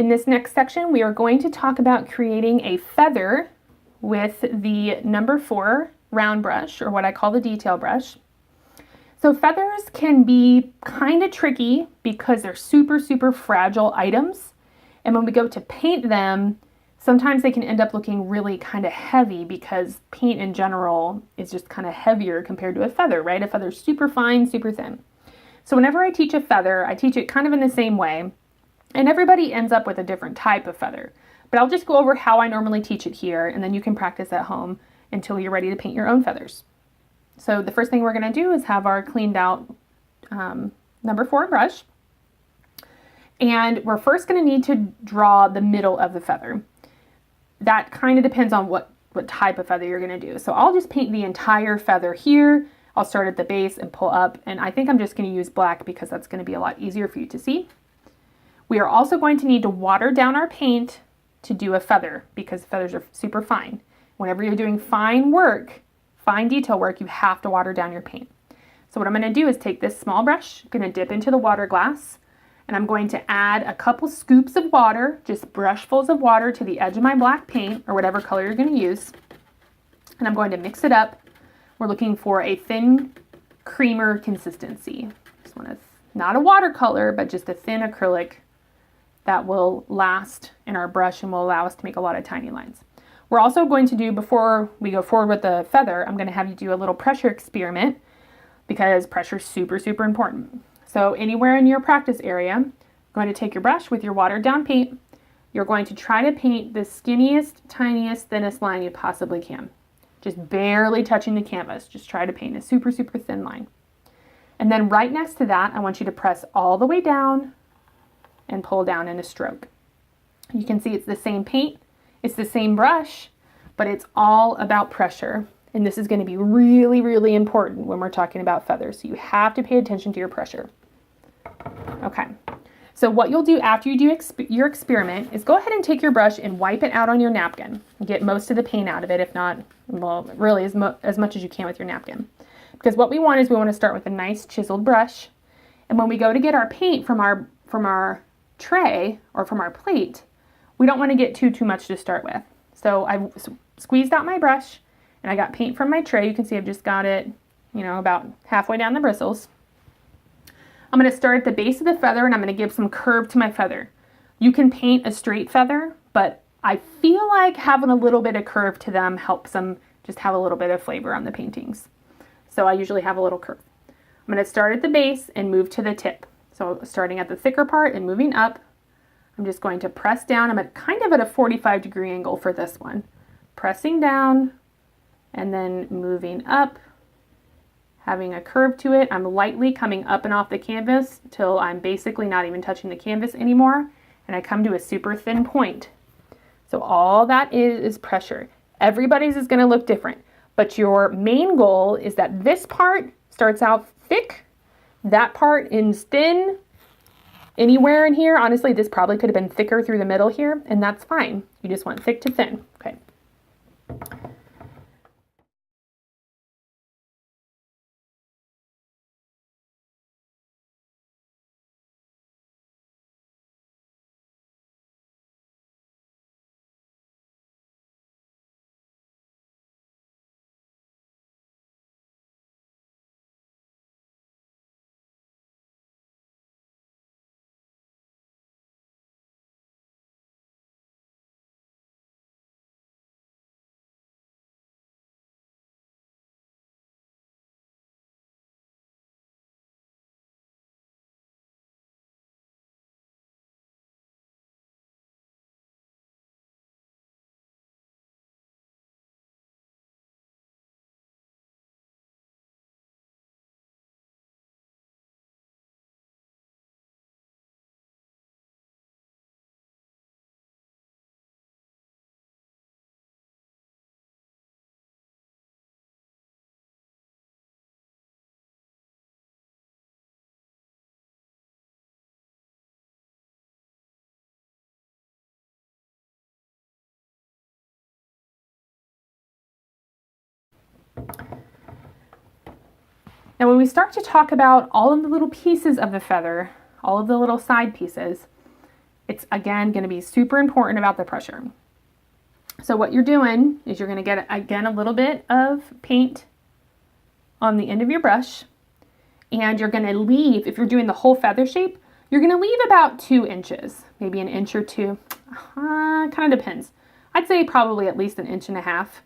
In this next section, we are going to talk about creating a feather with the number 4 round brush, or what I call the detail brush. So feathers can be kind of tricky because they're super, super fragile items. And when we go to paint them, sometimes they can end up looking really kind of heavy because paint in general is just kind of heavier compared to a feather, right? A feather's super fine, super thin. So whenever I teach a feather, I teach it kind of in the same way. And everybody ends up with a different type of feather. But I'll just go over how I normally teach it here, and then you can practice at home until you're ready to paint your own feathers. So the first thing we're going to do is have our cleaned out number 4 brush. And we're first going to need to draw the middle of the feather. That kind of depends on what type of feather you're going to do. So I'll just paint the entire feather here. I'll start at the base and pull up. And I think I'm just going to use black because that's going to be a lot easier for you to see. We are also going to need to water down our paint to do a feather because feathers are super fine. Whenever you're doing fine work, fine detail work, you have to water down your paint. So what I'm going to do is take this small brush, I'm going to dip into the water glass, and I'm going to add a couple scoops of water, just brushfuls of water to the edge of my black paint, or whatever color you're going to use. And I'm going to mix it up. We're looking for a thin creamer consistency. Just want to, not a watercolor, but just a thin acrylic that will last in our brush and will allow us to make a lot of tiny lines. We're also going to do, before we go forward with the feather, I'm going to have you do a little pressure experiment because pressure is super, super important. So anywhere in your practice area, you're going to take your brush with your watered down paint. You're going to try to paint the skinniest, tiniest, thinnest line you possibly can. Just barely touching the canvas. Just try to paint a super, super thin line. And then right next to that, I want you to press all the way down and pull down in a stroke. You can see it's the same paint. It's the same brush, but it's all about pressure. And this is going to be really, really important when we're talking about feathers. So you have to pay attention to your pressure. Okay. So what you'll do after you do your experiment is go ahead and take your brush and wipe it out on your napkin. Get most of the paint out of it, if not, well, really as much as you can with your napkin. Because what we want is we want to start with a nice chiseled brush. And when we go to get our paint from our tray or from our plate, we don't want to get too much to start with. So I've squeezed out my brush and I got paint from my tray. You can see I've just got it, about halfway down the bristles. I'm going to start at the base of the feather and I'm going to give some curve to my feather. You can paint a straight feather, but I feel like having a little bit of curve to them helps them just have a little bit of flavor on the paintings. So I usually have a little curve. I'm going to start at the base and move to the tip. So starting at the thicker part and moving up, I'm just going to press down. I'm kind of at a 45-degree angle for this one. Pressing down and then moving up, having a curve to it. I'm lightly coming up and off the canvas till I'm basically not even touching the canvas anymore. And I come to a super thin point. So all that is pressure. Everybody's is going to look different. But your main goal is that this part starts out thick, that part is thin. Anywhere in here, honestly, this probably could have been thicker through the middle here, and that's fine. You just want thick to thin. Okay. Now when we start to talk about all of the little pieces of the feather, all of the little side pieces, It's, again, going to be super important about the pressure. So what you're doing is you're going to get, again, a little bit of paint on the end of your brush, and you're going to leave, if you're doing the whole feather shape, you're going to leave about 2 inches, maybe an inch or 2, kind of depends. I'd say probably at least an 1.5 inches.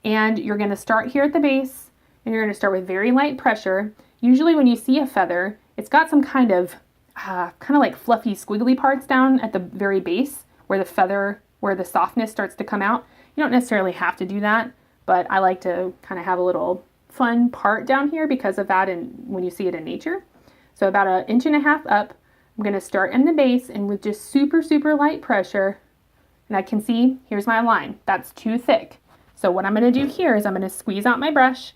And you're going to start here at the base, and you're going to start with very light pressure. Usually when you see a feather, it's got some kind of like fluffy squiggly parts down at the very base where the feather, where the softness starts to come out. You don't necessarily have to do that, but I like to kind of have a little fun part down here because of that, and when you see it in nature. So about 1.5 inches up, I'm going to start in the base, and with just super, super light pressure, and I can see, here's my line. That's too thick. So what I'm going to do here is I'm going to squeeze out my brush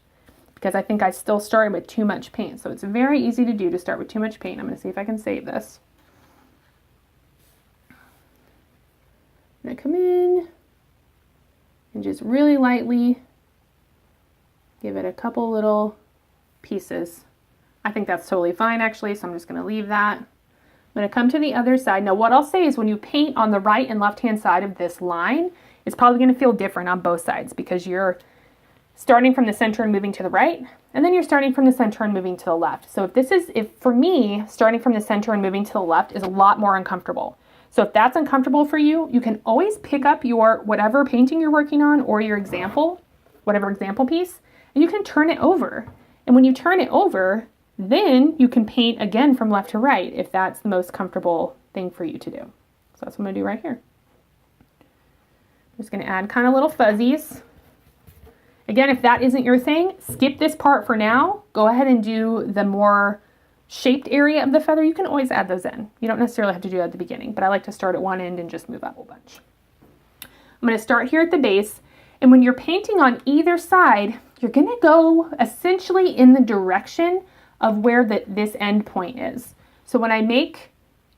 because I think I still started with too much paint. So it's very easy to do to start with too much paint. I'm going to see if I can save this. I'm going to come in and just really lightly give it a couple little pieces. I think that's totally fine actually, so I'm just going to leave that. I'm going to come to the other side. Now what I'll say is when you paint on the right and left hand side of this line, it's probably going to feel different on both sides because you're starting from the center and moving to the right, and then you're starting from the center and moving to the left. So if for me, starting from the center and moving to the left is a lot more uncomfortable. So if that's uncomfortable for you, you can always pick up your whatever painting you're working on or your example, whatever example piece, and you can turn it over. And when you turn it over, then you can paint again from left to right if that's the most comfortable thing for you to do. So that's what I'm going to do right here. I'm just going to add kind of little fuzzies. Again, if that isn't your thing, skip this part for now. Go ahead and do the more shaped area of the feather. You can always add those in. You don't necessarily have to do that at the beginning, but I like to start at one end and just move up a bunch. I'm going to start here at the base, and when you're painting on either side, you're going to go essentially in the direction of where this end point is. So when I make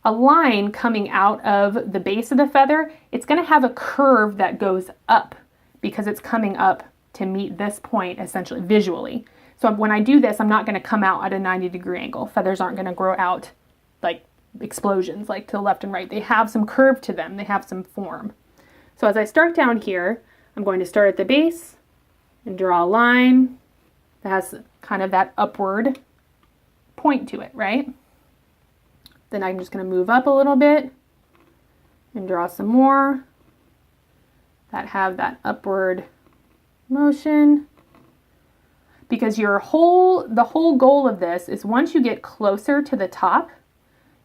a line coming out of the base of the feather, it's going to have a curve that goes up because it's coming up to meet this point essentially visually. So when I do this, I'm not going to come out at a 90-degree angle. Feathers aren't going to grow out like explosions, like to the left and right. They have some curve to them. They have some form. So as I start down here, I'm going to start at the base and draw a line that has kind of that upward point to it, right? Then I'm just going to move up a little bit and draw some more that have that upward motion. Because the whole goal of this is once you get closer to the top,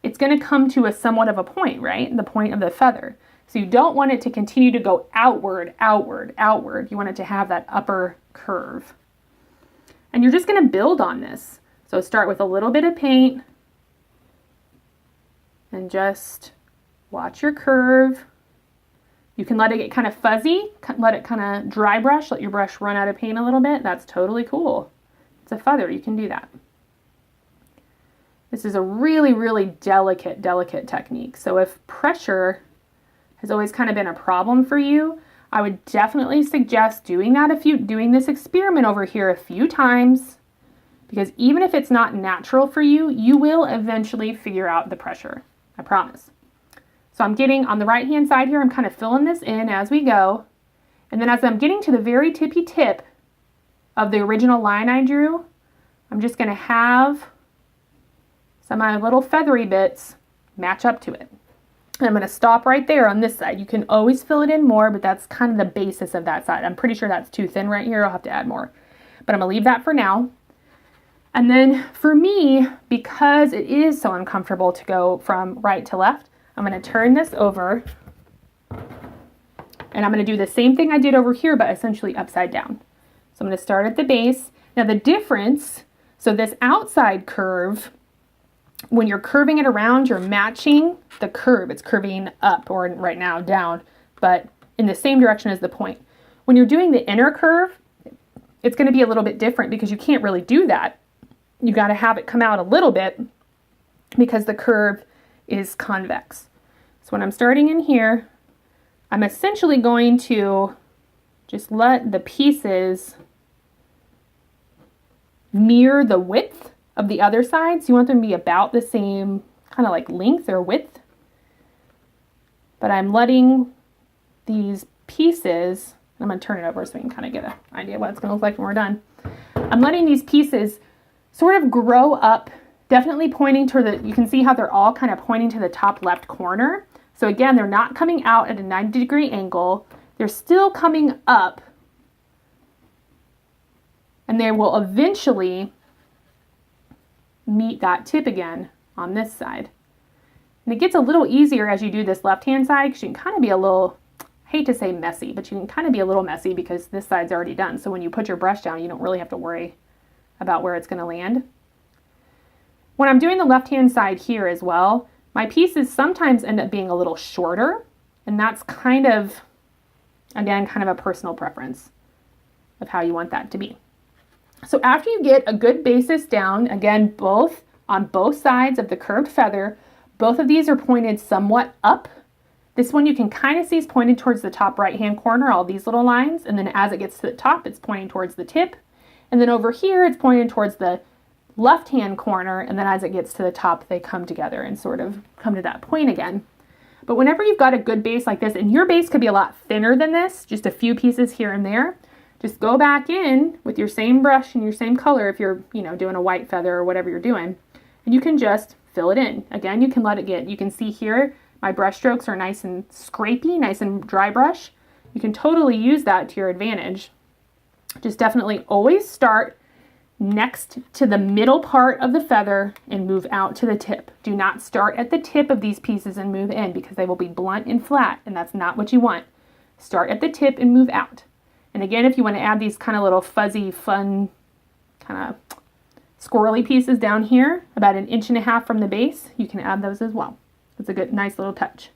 it's going to come to a somewhat of a point, right? The point of the feather. So you don't want it to continue to go outward, outward, outward. You want it to have that upper curve. And you're just going to build on this. So start with a little bit of paint and just watch your curve. You can let it get kind of fuzzy, let it kind of dry brush, let your brush run out of paint a little bit. That's totally cool. It's a feather, you can do that. This is a really, really delicate technique. So if pressure has always kind of been a problem for you, I would definitely suggest doing this experiment over here a few times, because even if it's not natural for you, you will eventually figure out the pressure. I promise. So I'm getting on the right hand side here, I'm kind of filling this in as we go. And then as I'm getting to the very tippy tip of the original line I drew, I'm just going to have some of my little feathery bits match up to it. And I'm going to stop right there on this side. You can always fill it in more, but that's kind of the basis of that side. I'm pretty sure that's too thin right here. I'll have to add more. But I'm going to leave that for now. And then for me, because it is so uncomfortable to go from right to left, I'm going to turn this over. And I'm going to do the same thing I did over here, but essentially upside down. So I'm going to start at the base. Now the difference, so this outside curve, when you're curving it around, you're matching the curve. It's curving up, or right now down, but in the same direction as the point. When you're doing the inner curve, it's going to be a little bit different because you can't really do that. You got to have it come out a little bit because the curve is convex. So when I'm starting in here, I'm essentially going to just let the pieces mirror the width of the other side. So you want them to be about the same kind of like length or width. but I'm letting these pieces, I'm going to turn it over so we can kind of get an idea what it's going to look like when we're done. I'm letting these pieces sort of grow up, definitely pointing to the, you can see how they're all kind of pointing to the top left corner. So again, they're not coming out at a 90-degree angle. They're still coming up, and they will eventually meet that tip again on this side. And it gets a little easier as you do this left-hand side, because you can kind of be a little, I hate to say messy, but you can kind of be a little messy because this side's already done. So when you put your brush down, you don't really have to worry about where it's going to land. When I'm doing the left-hand side here as well, my pieces sometimes end up being a little shorter, and that's kind of, again, kind of a personal preference of how you want that to be. So after you get a good basis down, again, on both sides of the curved feather, both of these are pointed somewhat up. This one you can kind of see is pointed towards the top right-hand corner, all these little lines, and then as it gets to the top, it's pointing towards the tip. And then over here, it's pointed towards the left-hand corner, and then as it gets to the top, they come together and sort of come to that point again. But whenever you've got a good base like this, and your base could be a lot thinner than this, just a few pieces here and there, just go back in with your same brush and your same color if you're, doing a white feather or whatever you're doing, and you can just fill it in. Again, you can let it get, you can see here, my brush strokes are nice and scrapey, nice and dry brush. You can totally use that to your advantage. Just definitely always start next to the middle part of the feather and move out to the tip. Do not start at the tip of these pieces and move in, because they will be blunt and flat, and that's not what you want. Start at the tip and move out. And again, if you want to add these kind of little fuzzy, fun, kind of squirrely pieces down here, about 1.5 inches from the base, you can add those as well. It's a good, nice little touch.